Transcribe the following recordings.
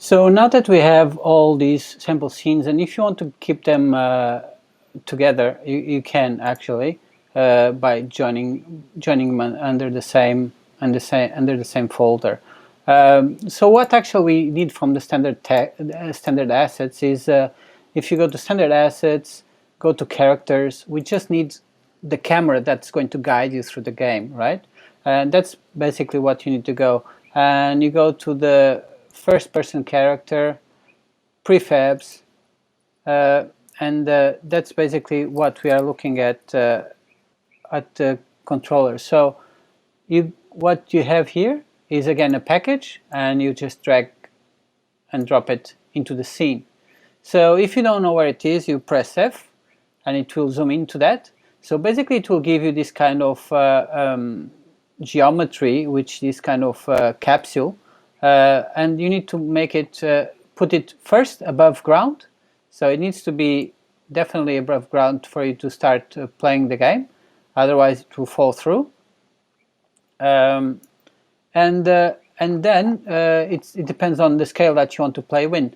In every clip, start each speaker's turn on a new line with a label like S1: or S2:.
S1: So now that we have all these sample scenes, and if you want to keep them together, you can actually by joining them under the same folder. So what actually we need from the standard assets is if you go to standard assets, go to characters, we just need the camera that's going to guide you through the game, right? And that's basically what you need to go. And you go to the first person character, prefabs, and that's basically what we are looking at the controller. So what you have here is again a package, and you just drag and drop it into the scene. So if you don't know where it is, you press F and it will zoom into that. So basically it will give you this kind of geometry, which is kind of capsule, and you need to make it, put it first above ground. So it needs to be definitely above ground for you to start playing the game, otherwise it will fall through. And then it depends on the scale that you want to play with.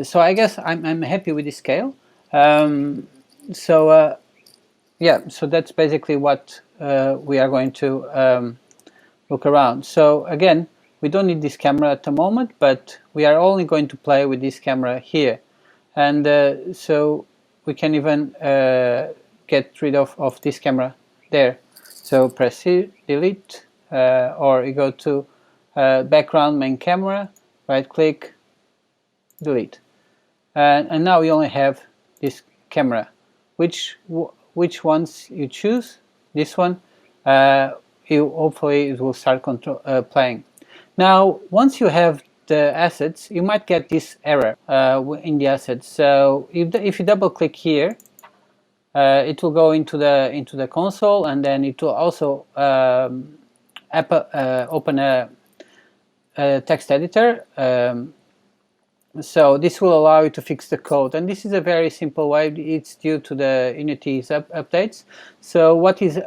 S1: So I guess I'm happy with the scale. Yeah, so that's basically what we are going to look around. So again, we don't need this camera at the moment, but we are only going to play with this camera here. And so we can even get rid of this camera there. So press here, delete, or you go to background main camera, right click, delete. And now we only have this camera. Which ones you choose, this one, hopefully it will start playing. Now, once you have the assets, you might get this error in the assets. So if you double click here, it will go into the console, and then it will also open a text editor. So this will allow you to fix the code, and this is a very simple way. It's due to the Unity's updates. So what is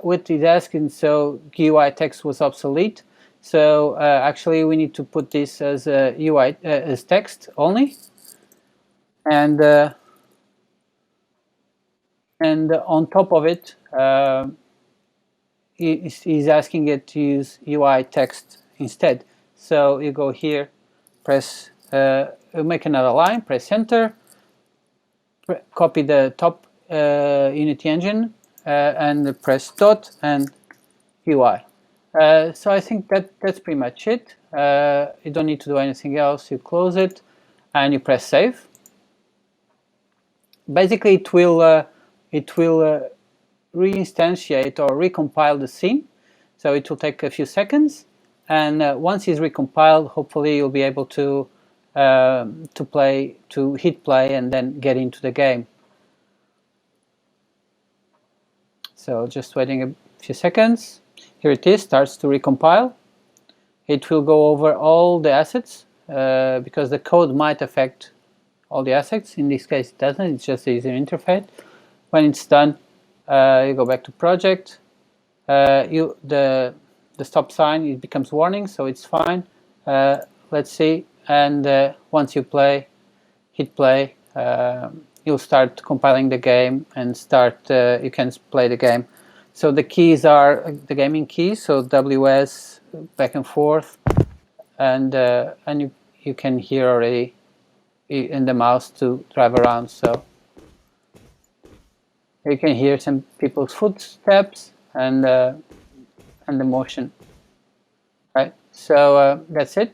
S1: asking? So GUI text was obsolete. So actually, we need to put this as a UI as text only, and on top of it, he's asking it to use UI text instead. So you go here, press. Make another line, press enter, copy the top Unity engine, and press dot and UI. So I think that's pretty much it. You don't need to do anything else. You close it and you press save. Basically, it will reinstantiate or recompile the scene. So it will take a few seconds, and once it's recompiled, hopefully you'll be able to hit play and then get into the game. So just waiting a few seconds. Here it is, starts to recompile. It will go over all the assets because the code might affect all the assets. In this case it doesn't, it's just the user interface. When it's done, you go back to project. The stop sign, it becomes warning, so it's fine. Let's see. And once you hit play, you'll start compiling the game and you can play the game. So the keys are the gaming keys, so WS, back and forth, and you can hear already in the mouse to drive around. So you can hear some people's footsteps and the motion, right? So that's it.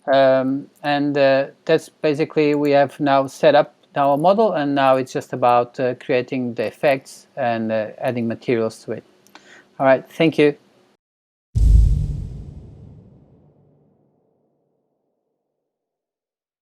S1: That's basically, we have now set up our model, and now it's just about creating the effects and adding materials to it. All right, thank you.